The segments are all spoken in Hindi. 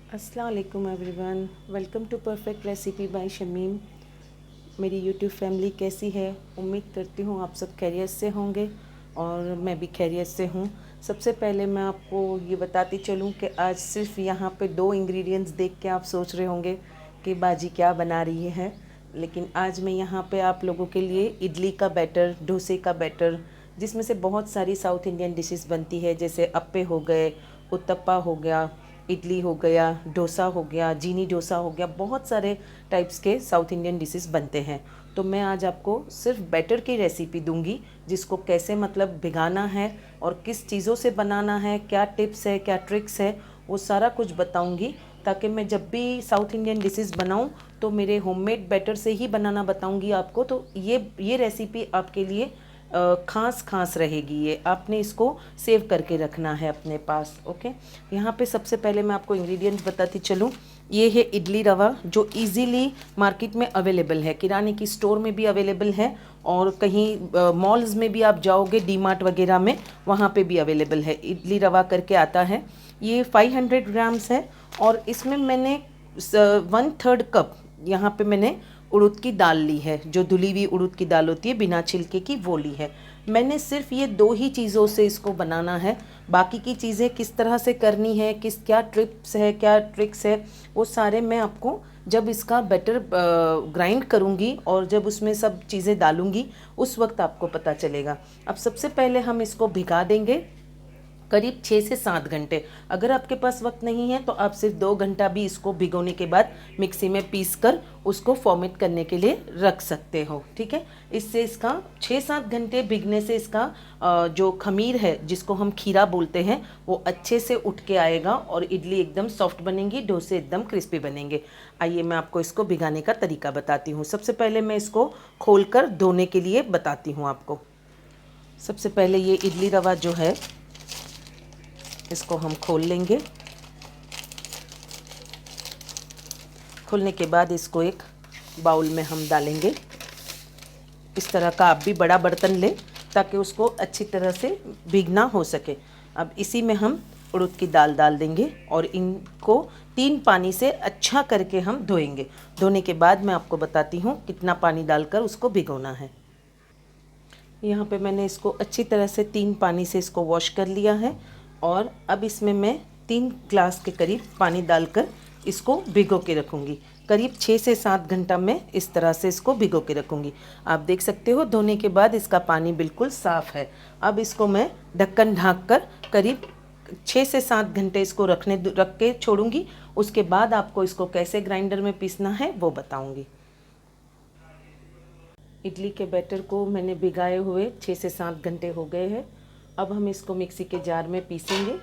अस्सलाम वालेकुम everyone, welcome to perfect recipe by Shamim. मेरी यूट्यूब फैमिली कैसी है? उम्मीद करती हूँ आप सब खैरियत से होंगे और मैं भी खैरियत से हूँ। सबसे पहले मैं आपको ये बताती चलूँ कि आज सिर्फ यहाँ पे दो इंग्रेडिएंट्स देख के आप सोच रहे होंगे कि बाजी क्या बना रही है, लेकिन आज मैं यहाँ पे आप लोगों के लिए इडली का बैटर, डोसे का बैटर, जिसमें से बहुत सारी साउथ इंडियन डिशेस बनती है, जैसे अप्पे हो गए, उत्तप्पा हो गया, इडली हो गया, डोसा हो गया, जीनी डोसा हो गया, बहुत सारे टाइप्स के साउथ इंडियन डिशेस बनते हैं। तो मैं आज आपको सिर्फ बैटर की रेसिपी दूंगी, जिसको कैसे मतलब भिगाना है और किस चीज़ों से बनाना है, क्या टिप्स है, क्या ट्रिक्स है, वो सारा कुछ बताऊंगी, ताकि मैं जब भी साउथ इंडियन डिशेस बनाऊं तो मेरे होममेड बैटर से ही बनाना बताऊंगी आपको। तो ये रेसिपी आपके लिए खास खास रहेगी। ये आपने इसको सेव करके रखना है अपने पास। ओके, यहाँ पे सबसे पहले मैं आपको इंग्रेडिएंट्स बताती चलूँ। ये है इडली रवा, जो इजीली मार्केट में अवेलेबल है, किराने की स्टोर में भी अवेलेबल है और कहीं मॉल्स में भी आप जाओगे, डी मार्ट वगैरह में, वहाँ पे भी अवेलेबल है। इडली रवा करके आता है। ये 500 ग्राम्स है और इसमें मैंने 1/3 कप यहाँ पे मैंने उड़द की दाल ली है, जो धुली हुई उड़द की दाल होती है बिना छिलके की, वो ली है। मैंने सिर्फ ये दो ही चीज़ों से इसको बनाना है। बाकी की चीज़ें किस तरह से करनी है, क्या टिप्स है, क्या ट्रिक्स है, वो सारे मैं आपको जब इसका बैटर ग्राइंड करूँगी और जब उसमें सब चीज़ें डालूँगी उस वक्त आपको पता चलेगा। अब सबसे पहले हम इसको भिगा देंगे करीब 6 से 7 घंटे। अगर आपके पास वक्त नहीं है तो आप सिर्फ 2 घंटा भी इसको भिगोने के बाद मिक्सी में पीस कर उसको फॉर्मेट करने के लिए रख सकते हो। ठीक है, इससे इसका 6-7 घंटे भिगने से इसका जो खमीर है, जिसको हम खीरा बोलते हैं, वो अच्छे से उठ के आएगा और इडली एकदम सॉफ्ट बनेंगी, डोसे एकदम क्रिस्पी बनेंगे। आइए मैं आपको इसको भिगाने का तरीका बताती हूँ। सबसे पहले मैं इसको खोलकर धोने के लिए बताती हूँ आपको। सबसे पहले ये इडली रवा जो है, इसको हम खोल लेंगे। खोलने के बाद इसको एक बाउल में हम डालेंगे। इस तरह का आप भी बड़ा बर्तन लें ताकि उसको अच्छी तरह से भीगना हो सके। अब इसी में हम उड़द की दाल डाल देंगे और इनको 3 पानी से अच्छा करके हम धोएंगे। धोने के बाद मैं आपको बताती हूँ कितना पानी डालकर उसको भिगोना है। यहाँ पे मैंने इसको अच्छी तरह से 3 पानी से इसको वॉश कर लिया है और अब इसमें मैं 3 ग्लास के करीब पानी डालकर इसको भिगो के रखूँगी। करीब 6 से 7 घंटा मैं इस तरह से इसको भिगो के रखूँगी। आप देख सकते हो धोने के बाद इसका पानी बिल्कुल साफ़ है। अब इसको मैं ढक्कन ढाँक कर करीब 6 से 7 घंटे इसको रख के छोड़ूंगी। उसके बाद आपको इसको कैसे ग्राइंडर में पीसना है वो बताऊँगी। इडली के बैटर को मैंने भिगाए हुए 6 से 7 घंटे हो गए हैं। अब हम इसको मिक्सी के जार में पीसेंगे,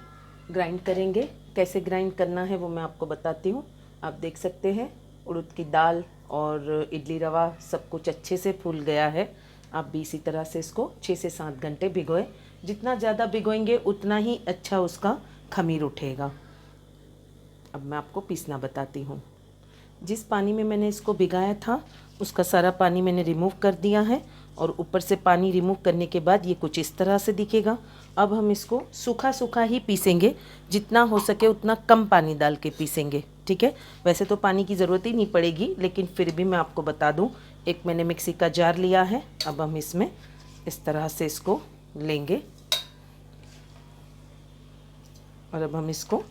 ग्राइंड करेंगे। कैसे ग्राइंड करना है वो मैं आपको बताती हूँ। आप देख सकते हैं उड़द की दाल और इडली रवा सब कुछ अच्छे से फूल गया है। आप भी इसी तरह से इसको 6 से 7 घंटे भिगोएं। जितना ज़्यादा भिगोएंगे उतना ही अच्छा उसका खमीर उठेगा। अब मैं आपको पीसना बताती हूँ। जिस पानी में मैंने इसको भिगाया था उसका सारा पानी मैंने रिमूव कर दिया है और ऊपर से पानी रिमूव करने के बाद ये कुछ इस तरह से दिखेगा। अब हम इसको सूखा सूखा ही पीसेंगे, जितना हो सके उतना कम पानी डाल के पीसेंगे। ठीक है, वैसे तो पानी की ज़रूरत ही नहीं पड़ेगी, लेकिन फिर भी मैं आपको बता दूं। एक मैंने मिक्सी का जार लिया है, अब हम इसमें इस तरह से इसको लेंगे और अब हम इसको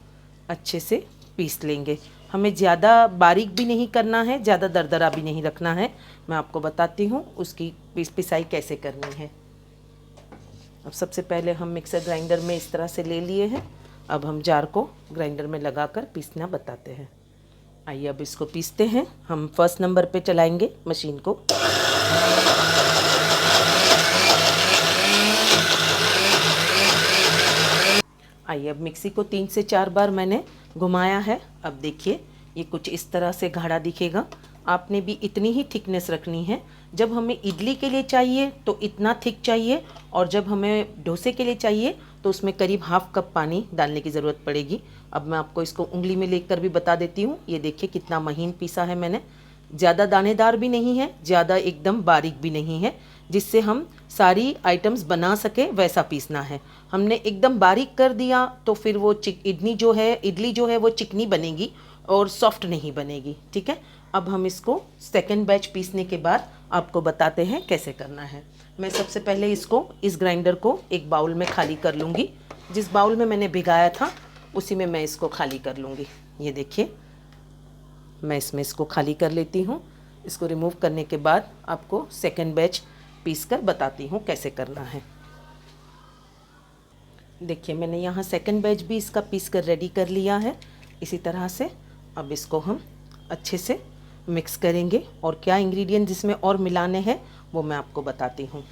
अच्छे से पीस लेंगे। हमें ज़्यादा बारीक भी नहीं करना है, ज़्यादा दरदरा भी नहीं रखना है। मैं आपको बताती हूँ उसकी पिसाई कैसे करनी है। अब सबसे पहले हम मिक्सर ग्राइंडर में इस तरह से ले लिए हैं। अब हम जार को ग्राइंडर में लगाकर पीसना बताते हैं। आइए अब इसको पीसते हैं। हम फर्स्ट नंबर पे चलाएंगे मशीन को। आइए अब मिक्सी को 3 से 4 बार मैंने घुमाया है। अब देखिए ये कुछ इस तरह से गाढ़ा दिखेगा। आपने भी इतनी ही थिकनेस रखनी है। जब हमें इडली के लिए चाहिए तो इतना थिक चाहिए और जब हमें डोसे के लिए चाहिए तो उसमें करीब ½ कप पानी डालने की ज़रूरत पड़ेगी। अब मैं आपको इसको उंगली में लेकर भी बता देती हूँ। ये देखिए कितना महीन पीसा है मैंने। ज़्यादा दानेदार भी नहीं है, ज़्यादा एकदम बारीक भी नहीं है। जिससे हम सारी आइटम्स बना सके वैसा पीसना है। हमने एकदम बारीक कर दिया तो फिर वो इडली जो है वो चिकनी बनेगी और सॉफ्ट नहीं बनेगी। ठीक है, अब हम इसको सेकेंड बैच पीसने के बाद आपको बताते हैं कैसे करना है। मैं सबसे पहले इस ग्राइंडर को एक बाउल में खाली कर लूँगी। जिस बाउल में मैंने भिगाया था उसी में मैं इसको खाली कर लूँगी। ये देखिए, मैं इसको खाली कर लेती हूँ। इसको रिमूव करने के बाद आपको सेकेंड बैच पीस कर बताती हूँ कैसे करना है। देखिए, मैंने यहाँ सेकेंड बैच भी इसका पीस कर रेडी कर लिया है। इसी तरह से अब इसको हम अच्छे से मिक्स करेंगे और क्या इंग्रेडिएंट इसमें और मिलाने हैं वो मैं आपको बताती हूँ।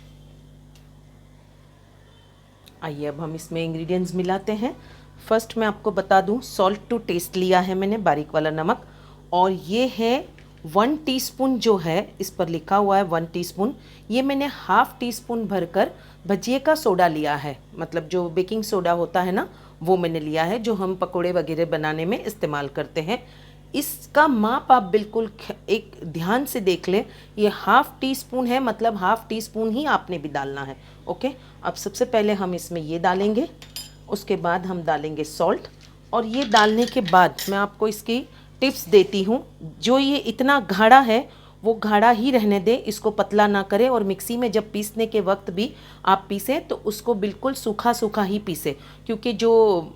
आइए अब हम इसमें इंग्रेडिएंट्स मिलाते हैं। फर्स्ट मैं आपको बता दूँ, सॉल्ट टू टेस्ट लिया है मैंने, बारीक वाला नमक, और ये है 1 टीस्पून जो है, इस पर लिखा हुआ है 1 टीस्पून। ये मैंने हाफ टी स्पून भरकर भजिए का सोडा लिया है, मतलब जो बेकिंग सोडा होता है ना, वो मैंने लिया है, जो हम पकोड़े वगैरह बनाने में इस्तेमाल करते हैं। इसका माप आप बिल्कुल एक ध्यान से देख लें, ये हाफ टी स्पून है, मतलब हाफ टी स्पून ही आपने भी डालना है। ओके, अब सबसे पहले हम इसमें ये डालेंगे, उसके बाद हम डालेंगे सॉल्ट, और ये डालने के बाद मैं आपको इसकी टिप्स देती हूँ। जो ये इतना गाढ़ा है वो गाढ़ा ही रहने दें, इसको पतला ना करें, और मिक्सी में जब पीसने के वक्त भी आप पीसें तो उसको बिल्कुल सूखा सूखा ही पीसें, क्योंकि जो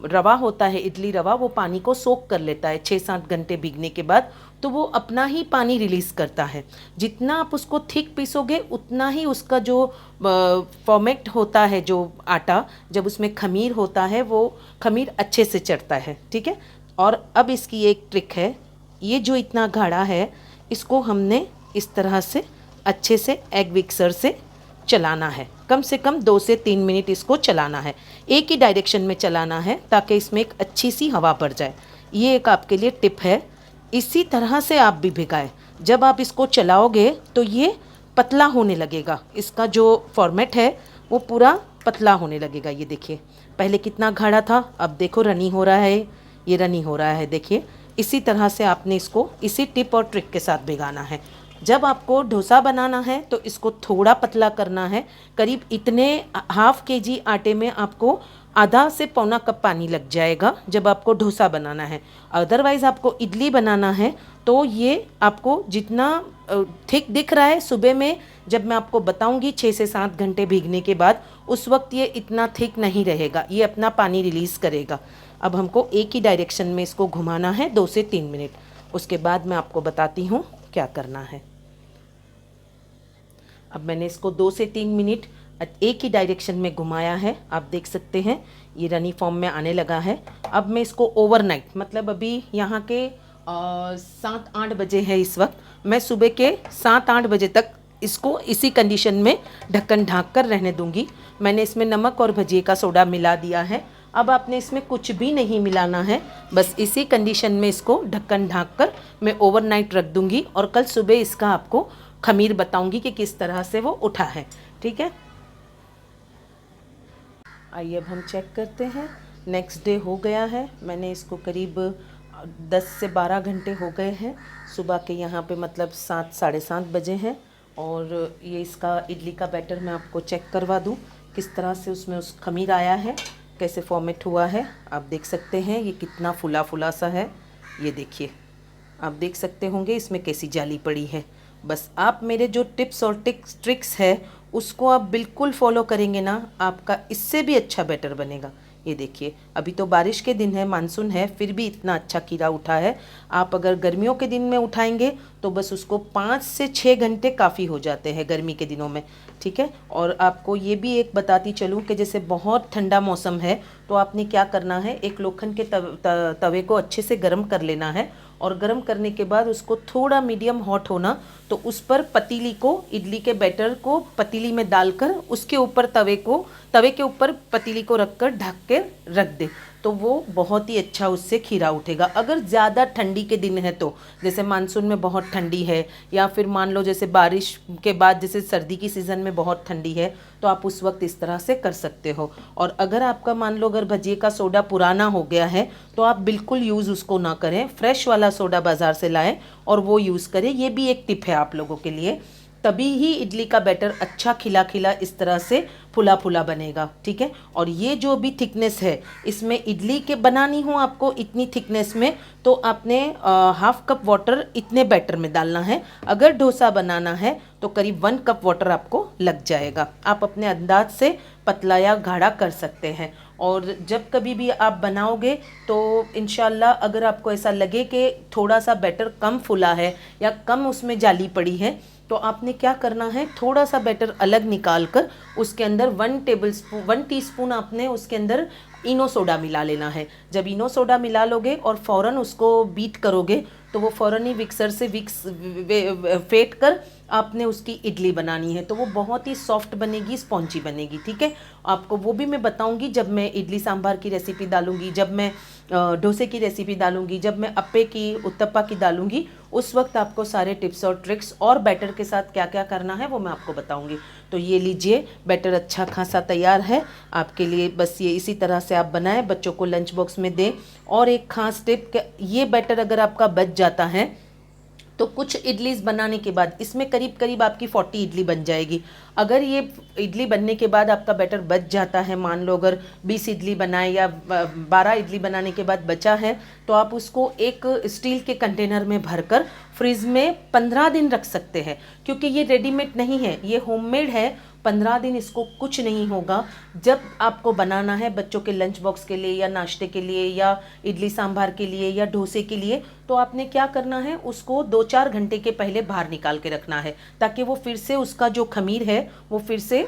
रवा होता है, इडली रवा, वो पानी को सोख कर लेता है 6-7 घंटे भीगने के बाद, तो वो अपना ही पानी रिलीज़ करता है। जितना आप उसको थिक पीसोगे उतना ही उसका जो फॉर्मेट होता है, जो आटा, जब उसमें खमीर होता है वो खमीर अच्छे से चढ़ता है। ठीक है, और अब इसकी एक ट्रिक है, ये जो इतना गाढ़ा है इसको हमने इस तरह से अच्छे से एग मिक्सर से चलाना है। कम से कम 2 से 3 मिनट इसको चलाना है, एक ही डायरेक्शन में चलाना है, ताकि इसमें एक अच्छी सी हवा भर जाए। ये एक आपके लिए टिप है। इसी तरह से आप भी भिगाएं, जब आप इसको चलाओगे तो ये पतला होने लगेगा, इसका जो फॉर्मेट है वो पूरा पतला होने लगेगा। ये देखिए, पहले कितना गाढ़ा था, अब देखो रनी हो रहा है, ये रनी हो रहा है। देखिए, इसी तरह से आपने इसको इसी टिप और ट्रिक के साथ भिगाना है। जब आपको डोसा बनाना है तो इसको थोड़ा पतला करना है, करीब इतने हाफ केजी आटे में आपको आधा से पौना कप पानी लग जाएगा जब आपको डोसा बनाना है। अदरवाइज़ आपको इडली बनाना है तो ये आपको जितना थिक दिख रहा है सुबह में, जब मैं आपको बताऊंगी 6 से 7 घंटे भीगने के बाद, उस वक्त ये इतना थिक नहीं रहेगा, ये अपना पानी रिलीज़ करेगा। अब हमको एक ही डायरेक्शन में इसको घुमाना है 2 से 3 मिनट, उसके बाद मैं आपको बताती हूँ क्या करना है। अब मैंने इसको 2 से 3 मिनट एक ही डायरेक्शन में घुमाया है, आप देख सकते हैं ये रनी फॉर्म में आने लगा है। अब मैं इसको ओवरनाइट, मतलब अभी यहाँ के 7-8 बजे है इस वक्त, मैं सुबह के 7-8 बजे तक इसको इसी कंडीशन में ढक्कन ढाँक कर रहने दूंगी। मैंने इसमें नमक और भजिए का सोडा मिला दिया है। अब आपने इसमें कुछ भी नहीं मिलाना है, बस इसी कंडीशन में इसको ढक्कन ढाँक कर मैं ओवरनाइट रख दूंगी, और कल सुबह इसका आपको खमीर बताऊंगी कि किस तरह से वो उठा है। ठीक है, आइए अब हम चेक करते हैं। नेक्स्ट डे हो गया है, मैंने इसको करीब 10 से 12 घंटे हो गए हैं। सुबह के यहाँ पे मतलब 7 साढ़े 7 बजे हैं, और ये इसका इडली का बैटर मैं आपको चेक करवा दूँ किस तरह से उसमें उस खमीर आया है, कैसे फॉर्मेट हुआ है। आप देख सकते हैं ये कितना फुला फुला सा है। ये देखिए, आप देख सकते होंगे इसमें कैसी जाली पड़ी है। बस आप मेरे जो टिप्स और ट्रिक्स है उसको आप बिल्कुल फॉलो करेंगे ना, आपका इससे भी अच्छा बैटर बनेगा। ये देखिए, अभी तो बारिश के दिन है, मानसून है, फिर भी इतना अच्छा कीड़ा उठा है। आप अगर गर्मियों के दिन में उठाएंगे तो बस उसको 5 से 6 घंटे काफ़ी हो जाते हैं गर्मी के दिनों में। ठीक है, और आपको ये भी एक बताती चलूँ कि जैसे बहुत ठंडा मौसम है तो आपने क्या करना है, एक लोखंड के तवे को अच्छे से गर्म कर लेना है, और गर्म करने के बाद उसको थोड़ा मीडियम हॉट होना, तो उस पर पतीली को, इडली के बैटर को पतीली में डालकर उसके ऊपर तवे के ऊपर पतीली को रखकर ढक के रख दे, तो वो बहुत ही अच्छा उससे खीरा उठेगा। अगर ज़्यादा ठंडी के दिन है तो, जैसे मानसून में बहुत ठंडी है, या फिर मान लो जैसे बारिश के बाद जैसे सर्दी की सीज़न में बहुत ठंडी है, तो आप उस वक्त इस तरह से कर सकते हो। और अगर आपका मान लो अगर भजिए का सोडा पुराना हो गया है तो आप बिल्कुल यूज़ उसको ना करें, फ्रेश वाला सोडा बाज़ार से लाएं और वो यूज़ करें। ये भी एक टिप है आप लोगों के लिए। तभी ही इडली का बैटर अच्छा खिला खिला इस तरह से फुला फुला बनेगा, ठीक है। और ये जो भी थिकनेस है, इसमें इडली के बनानी हो आपको इतनी थिकनेस में, तो आपने हाफ कप वाटर इतने बैटर में डालना है। अगर डोसा बनाना है तो करीब 1 कप वाटर आपको लग जाएगा। आप अपने अंदाज से पतला या गाढ़ा कर सकते हैं। और जब कभी भी आप बनाओगे तो इंशाल्लाह अगर आपको ऐसा लगे कि थोड़ा सा बैटर कम फुला है या कम उसमें जाली पड़ी है, तो आपने क्या करना है, थोड़ा सा बैटर अलग निकाल कर उसके अंदर 1 टीस्पून आपने उसके अंदर इनो सोडा मिला लेना है। जब इनो सोडा मिला लोगे और फ़ौरन उसको बीट करोगे तो वो फ़ौरन ही विक्सर से फेंट कर आपने उसकी इडली बनानी है, तो वो बहुत ही सॉफ्ट बनेगी, स्पॉन्जी बनेगी, ठीक है। आपको वो भी मैं बताऊंगी जब मैं इडली सांभर की रेसिपी डालूंगी, जब मैं डोसे की रेसिपी डालूंगी, जब मैं अप्पे की, उत्तप्पा की डालूंगी, उस वक्त आपको सारे टिप्स और ट्रिक्स और बैटर के साथ क्या क्या करना है वो मैं आपको बताऊंगी। तो ये लीजिए, बैटर अच्छा खासा तैयार है आपके लिए। बस ये इसी तरह से आप बनाएं, बच्चों को लंच बॉक्स में दें। और एक खास टिप, ये बैटर अगर आपका बच जाता है तो कुछ इडलीज बनाने के बाद इसमें करीब करीब आपकी 40 इडली बन जाएगी। अगर ये इडली बनने के बाद आपका बैटर बच जाता है, मान लो अगर 20 इडली बनाए या 12 इडली बनाने के बाद बचा है, तो आप उसको एक स्टील के कंटेनर में भरकर फ्रिज में 15 दिन रख सकते हैं। क्योंकि ये रेडीमेड नहीं है, ये होममेड है। 15 दिन इसको कुछ नहीं होगा। जब आपको बनाना है बच्चों के लंच बॉक्स के लिए या नाश्ते के लिए या इडली सांभर के लिए या डोसे के लिए, तो आपने क्या करना है, उसको 2-4 घंटे के पहले बाहर निकाल के रखना है, ताकि वो फिर से उसका जो खमीर है वो फिर से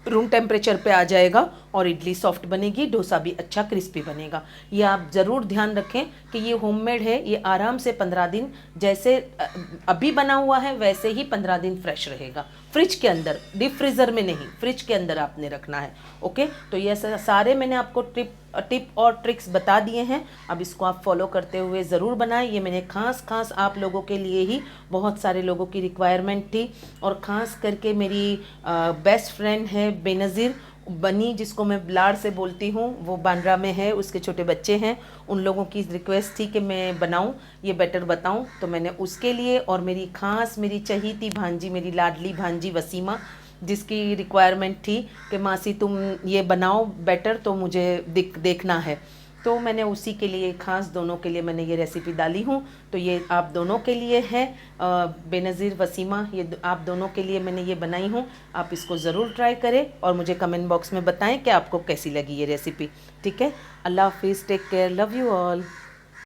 रूम टेम्परेचर पे आ जाएगा और इडली सॉफ्ट बनेगी, डोसा भी अच्छा क्रिस्पी बनेगा। ये आप ज़रूर ध्यान रखें कि ये होममेड है, ये आराम से 15 दिन जैसे अभी बना हुआ है वैसे ही 15 दिन फ्रेश रहेगा। फ्रिज के अंदर, डीप फ्रीज़र में नहीं, फ्रिज के अंदर आपने रखना है। ओके, तो ये सारे मैंने आपको टिप और ट्रिक्स बता दिए हैं। अब इसको आप फॉलो करते हुए ज़रूर बनाएं। ये मैंने खास आप लोगों के लिए ही, बहुत सारे लोगों की रिक्वायरमेंट थी, और ख़ास करके मेरी बेस्ट फ्रेंड है बेनज़ीर बनी, जिसको मैं लाड़ से बोलती हूँ, वो बांद्रा में है, उसके छोटे बच्चे हैं, उन लोगों की रिक्वेस्ट थी कि मैं बनाऊँ, ये बैटर बताऊँ, तो मैंने उसके लिए, और मेरी चहीती भांजी, मेरी लाडली भांजी वसीमा, जिसकी रिक्वायरमेंट थी कि मासी तुम ये बनाओ बैटर, तो मुझे देखना है, तो मैंने उसी के लिए खास दोनों के लिए मैंने ये रेसिपी डाली हूँ। तो ये आप दोनों के लिए है, बेनज़ीर वसीमा, ये आप दोनों के लिए मैंने ये बनाई हूँ। आप इसको ज़रूर ट्राई करें और मुझे कमेंट बॉक्स में बताएं कि आपको कैसी लगी ये रेसिपी, ठीक है। अल्लाह हाफिज़, take care, love you all.